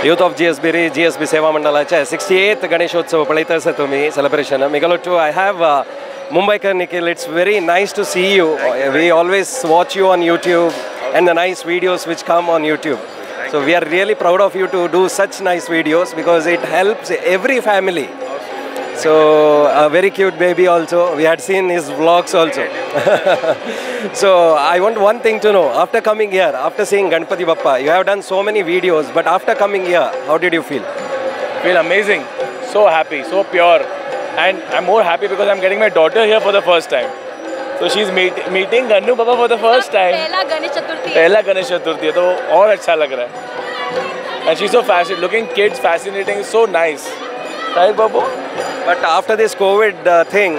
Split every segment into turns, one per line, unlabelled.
Youth of GSB Seva Mandal 68th Ganeshotsav Palitasa to me celebration. Migalotu, I have Mumbaiker Nikhil. It's very nice to see you. We always watch you on YouTube and the nice videos which come on YouTube. So we are really proud of you to do such nice videos because it helps every family. So a very cute baby also. We had seen his vlogs also. So I want one thing to know. After coming here, after seeing Ganpati Bappa, you have done so many videos. But after coming here, how did you feel?
Feel amazing. So happy, so pure. And I'm more happy because I'm getting my daughter here for the first time. So she's meeting Gannu Bappa for the first time. Pehla Ganesh Chaturthi. So और अच्छा लग रहा है. And she's so fascinating. Looking kids fascinating. So nice. Right, Babu?
But after this COVID thing,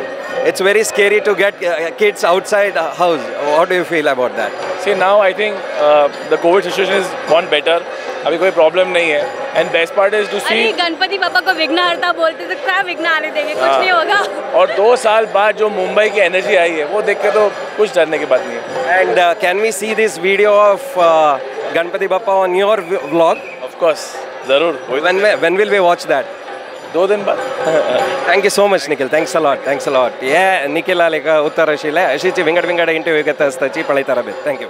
it's very scary to get kids outside house. What do you feel about that?
See, now I think the COVID situation is gone better. अभी कोई problem नहीं है. And best part is to see.
अरे गणपति पापा को विघ्नहर्ता बोलते तो क्या विघ्न आने देंगे, कुछ नहीं होगा.
और 2 साल बाद जो मुंबई की एनर्जी आई है, वो देख के तो कुछ डरने की बात नहीं है.
And can we see this video of Ganpati Bappa on your vlog?
Of course, जरूर.
When will we watch that?
2 दिन बाद.
Thank you so much, Nikhil. Thanks a lot. Thanks a lot. Yeah, Nikhil aleka uttarashile. Ashichi vingad interview gata stachi palitara bit. Thank you.